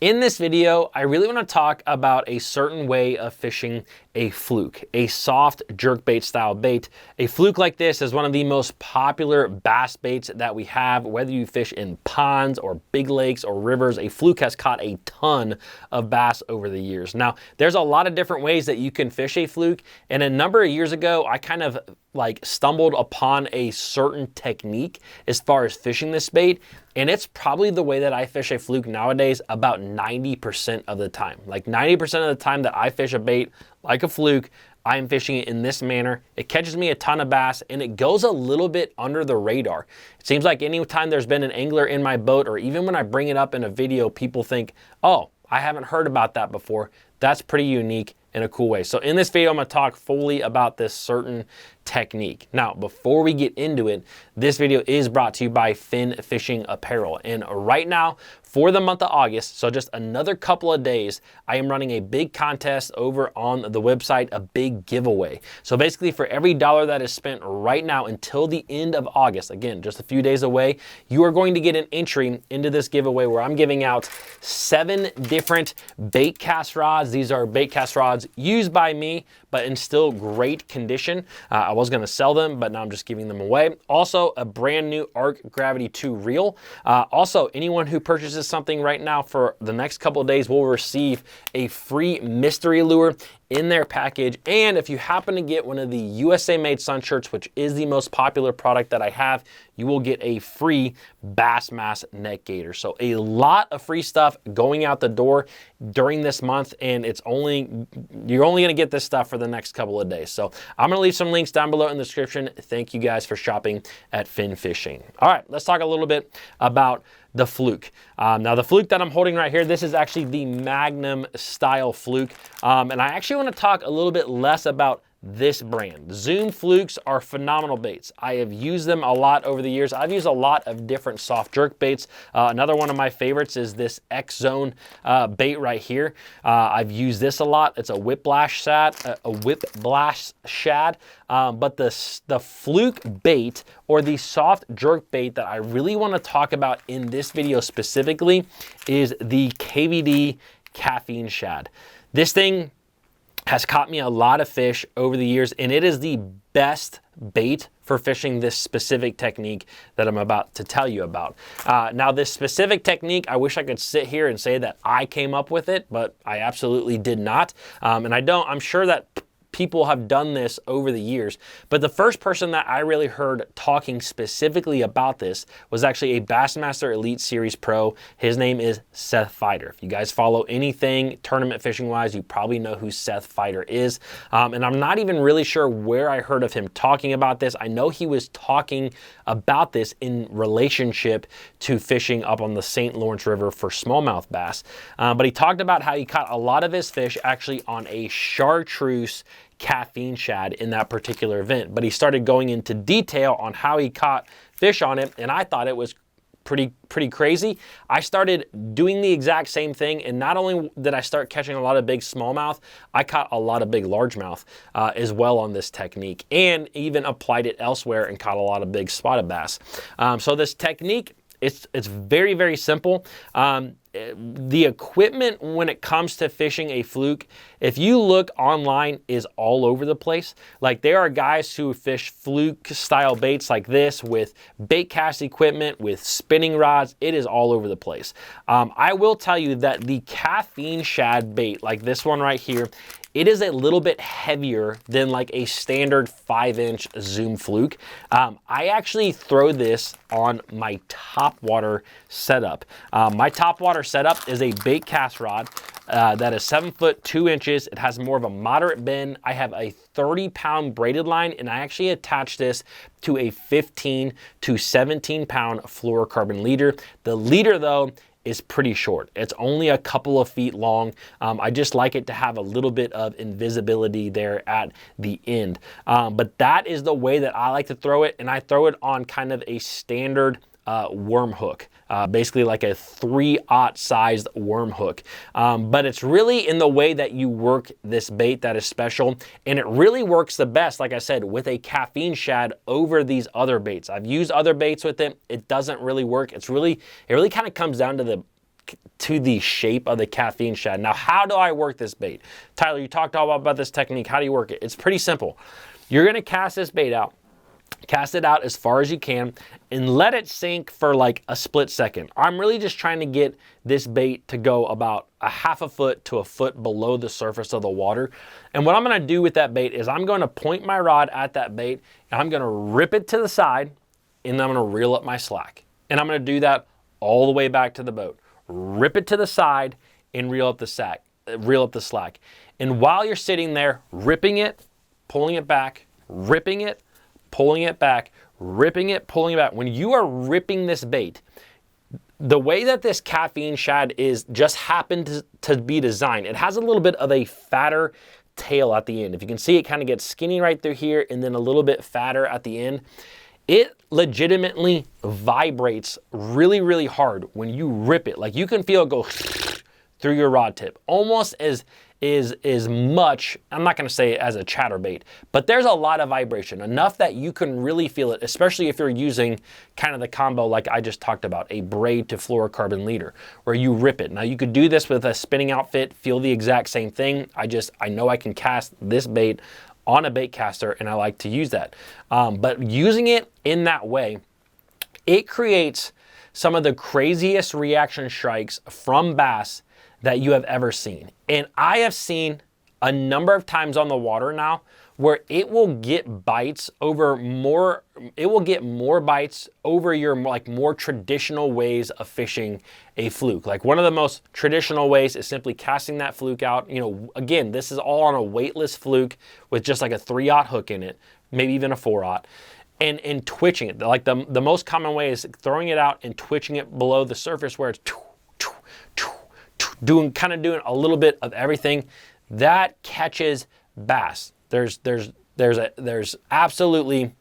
In this video, I really want to talk about a certain way of fishing a fluke, a soft jerkbait style bait. A fluke like this is one of the most popular bass baits that we have, whether you fish in ponds or big lakes or rivers. A fluke has caught a ton of bass over the years. Now, there's a lot of different ways that you can fish a fluke, and a number of years ago, I kind of stumbled upon a certain technique as far as fishing this bait. And it's probably the way that I fish a fluke nowadays about 90% of the time. Like 90% of the time that I fish a bait like a fluke, I am fishing it in this manner. It catches me a ton of bass and it goes a little bit under the radar. It seems like anytime there's been an angler in my boat, or even when I bring it up in a video, people think, oh, I haven't heard about that before. That's pretty unique in a cool way. So in this video, I'm gonna talk fully about this certain technique. Now, before we get into it, this video is brought to you by Fin Fishing Apparel. And right now, for the month of August, so just another couple of days, I am running a big contest over on the website, a big giveaway. So basically for every dollar that is spent right now until the end of August, again, just a few days away, you are going to get an entry into this giveaway where I'm giving out 7 different bait cast rods. These are bait cast rods used by me, but in still great condition. I was gonna sell them, but now I'm just giving them away. Also, a brand new Arc Gravity 2 reel. Also, anyone who purchases something right now for the next couple of days will receive a free mystery lure in their package. And if you happen to get one of the USA made sun shirts, which is the most popular product that I have, you will get a free Bassmaster neck gaiter. So a lot of free stuff going out the door during this month, and you're only gonna get this stuff for the next couple of days. So I'm gonna leave some links down below in the description. Thank you guys for shopping at Fin Fishing. All right, let's talk a little bit about the fluke. Now the fluke that I'm holding right here, this is actually the Magnum style fluke. And I actually want to talk a little bit less about this brand. Zoom flukes are phenomenal baits. I have used them a lot over the years. I've used a lot of different soft jerk baits. Another one of my favorites is this X Zone bait right here. I've used this a lot. It's a whiplash shad, but the fluke bait, or the soft jerk bait that I really want to talk about in this video specifically, is the KVD caffeine shad. This thing has caught me a lot of fish over the years, and it is the best bait for fishing this specific technique that I'm about to tell you about. Now, this specific technique, I wish I could sit here and say that I came up with it, but I absolutely did not. And I'm sure that people have done this over the years, but the first person that I really heard talking specifically about this was actually a Bassmaster Elite Series Pro. His name is Seth Feider. If you guys follow anything tournament fishing wise, you probably know who Seth Feider is. And I'm not even really sure where I heard of him talking about this. I know he was talking about this in relationship to fishing up on the St. Lawrence River for smallmouth bass. But he talked about how he caught a lot of his fish actually on a chartreuse caffeine shad in that particular event. But he started going into detail on how he caught fish on it, and I thought it was pretty crazy. I started doing the exact same thing, and not only did I start catching a lot of big smallmouth, I caught a lot of big largemouth as well on this technique, and even applied it elsewhere and caught a lot of big spotted bass. So this technique, it's very, very simple. The equipment when it comes to fishing a fluke, if you look online, is all over the place. Like, there are guys who fish fluke style baits like this with bait cast equipment, with spinning rods. It is all over the place. I will tell you that the caffeine shad bait, like this one right here, it is a little bit heavier than like a standard 5-inch Zoom fluke. I actually throw this on my topwater setup. My topwater setup is a bait cast rod that is 7 foot 2 inches. It has more of a moderate bend. I have a 30-pound braided line, and I actually attach this to a 15 to 17-pound fluorocarbon leader. The leader, though, is pretty short. It's only a couple of feet long. I just like it to have a little bit of invisibility there at the end. But that is the way that I like to throw it, and I throw it on kind of a standard worm hook, basically like a 3/0 sized worm hook. But it's really in the way that you work this bait that is special, and it really works the best, like I said, with a caffeine shad over these other baits. I've used other baits with it. It doesn't really work. It really kind of comes down to the to the shape of the caffeine shad. Now, how do I work this bait? Tyler, you talked all about this technique. How do you work it? It's pretty simple. You're gonna cast this bait out. Cast it out as far as you can and let it sink for like a split second. I'm really just trying to get this bait to go about a half a foot to a foot below the surface of the water. And what I'm gonna do with that bait is I'm gonna point my rod at that bait and I'm gonna rip it to the side and I'm gonna reel up my slack. And I'm gonna do that all the way back to the boat. Rip it to the side and reel up the slack. And while you're sitting there, ripping it, pulling it back, ripping it, pulling it back, ripping it, pulling it back. When you are ripping this bait, the way that this caffeine shad is just happened to be designed, it has a little bit of a fatter tail at the end. If you can see, it kind of gets skinny right through here and then a little bit fatter at the end. It legitimately vibrates really, really hard when you rip it. Like you can feel it go through your rod tip, almost as much, I'm not gonna say as a chatterbait, but there's a lot of vibration, enough that you can really feel it, especially if you're using kind of the combo like I just talked about, a braid to fluorocarbon leader, where you rip it. Now you could do this with a spinning outfit, feel the exact same thing. I know I can cast this bait on a bait caster and I like to use that. But using it in that way, it creates some of the craziest reaction strikes from bass that you have ever seen. And I have seen a number of times on the water now where it will get bites over more, it will get more bites over your like more traditional ways of fishing a fluke. Like one of the most traditional ways is simply casting that fluke out. You know, again, this is all on a weightless fluke with just like a 3/0 hook in it, maybe even a 4/0. And twitching it. Like the most common way is throwing it out and twitching it below the surface where it's doing a little bit of everything. That catches bass. There's absolutely,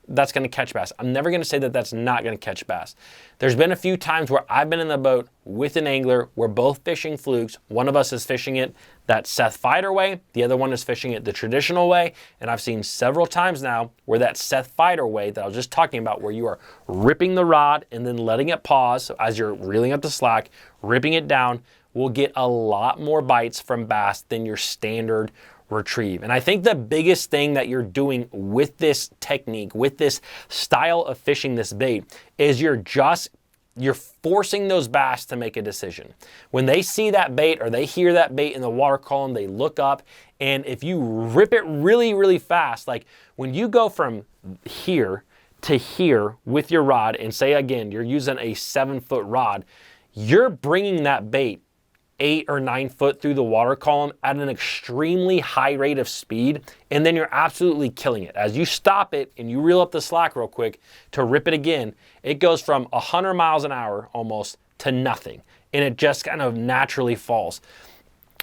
that's gonna catch bass. I'm never gonna say that that's not gonna catch bass. There's been a few times where I've been in the boat with an angler, we're both fishing flukes. One of us is fishing it that Seth Fighter way, the other one is fishing it the traditional way. And I've seen several times now where that Seth Fighter way that I was just talking about, where you are ripping the rod and then letting it pause. So as you're reeling up the slack, ripping it down, will get a lot more bites from bass than your standard retrieve. And I think the biggest thing that you're doing with this technique, with this style of fishing this bait, is you're forcing those bass to make a decision. When they see that bait or they hear that bait in the water column, they look up, and if you rip it really, really fast, like when you go from here to here with your rod, and say again, you're using a 7-foot rod, you're bringing that bait 8 or 9 foot through the water column at an extremely high rate of speed, and then you're absolutely killing it. As you stop it and you reel up the slack real quick to rip it again, it goes from 100 miles an hour almost to nothing, and it just kind of naturally falls.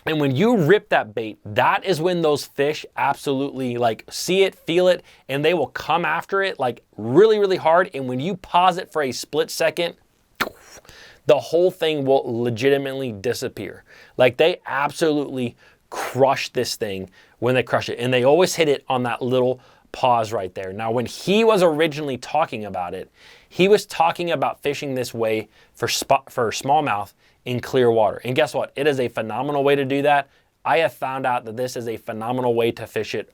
And when you rip that bait, that is when those fish absolutely like see it, feel it, and they will come after it like really, really hard. And when you pause it for a split second, the whole thing will legitimately disappear. Like they absolutely crush this thing when they crush it. And they always hit it on that little pause right there. Now, when he was originally talking about it, he was talking about fishing this way for smallmouth in clear water. And guess what? It is a phenomenal way to do that. I have found out that this is a phenomenal way to fish it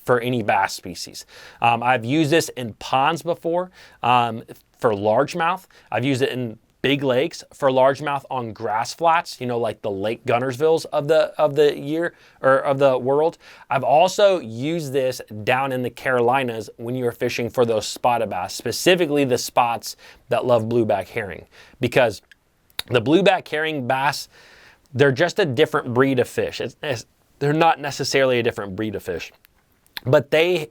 for any bass species. I've used this in ponds before for largemouth. I've used it in big lakes for largemouth on grass flats, you know, like the Lake Gunnersvilles of the year or of the world. I've also used this down in the Carolinas when you're fishing for those spotted bass, specifically the spots that love blueback herring, because the blueback herring bass, they're just a different breed of fish. They're not necessarily a different breed of fish, but they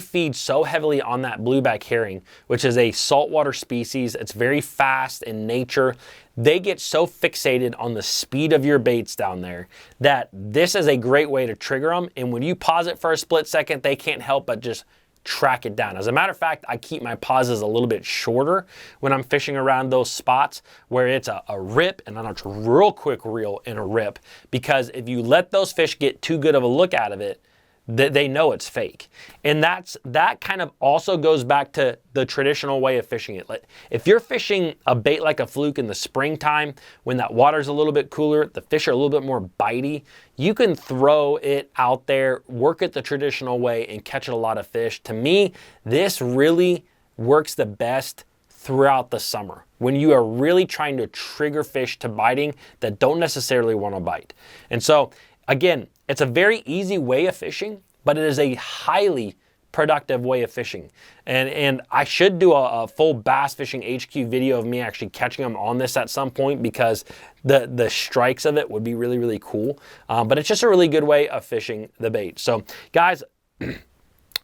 feed so heavily on that blueback herring, which is a saltwater species. It's very fast in nature. They get so fixated on the speed of your baits down there that this is a great way to trigger them. And when you pause it for a split second, they can't help but just track it down. As a matter of fact, I keep my pauses a little bit shorter when I'm fishing around those spots where it's a rip and then it's a real quick reel and a rip, because if you let those fish get too good of a look out of it, they know it's fake. And that kind of also goes back to the traditional way of fishing it. Like, if you're fishing a bait like a fluke in the springtime, when that water's a little bit cooler, the fish are a little bit more bitey, you can throw it out there, work it the traditional way, and catch a lot of fish. To me, this really works the best throughout the summer, when you are really trying to trigger fish to biting that don't necessarily want to bite. And so, again, it's a very easy way of fishing, but it is a highly productive way of fishing. And I should do a full Bass Fishing HQ video of me actually catching them on this at some point, because the strikes of it would be really, really cool. But it's just a really good way of fishing the bait. So guys,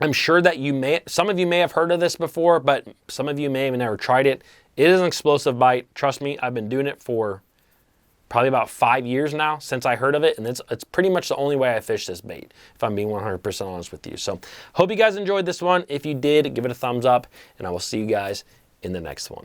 I'm sure that some of you may have heard of this before, but some of you may have never tried it. It is an explosive bite. Trust me, I've been doing it for probably about 5 years now since I heard of it, and it's pretty much the only way I fish this bait, if I'm being 100% honest with you. So hope you guys enjoyed this one. If you did, give it a thumbs up, and I will see you guys in the next one.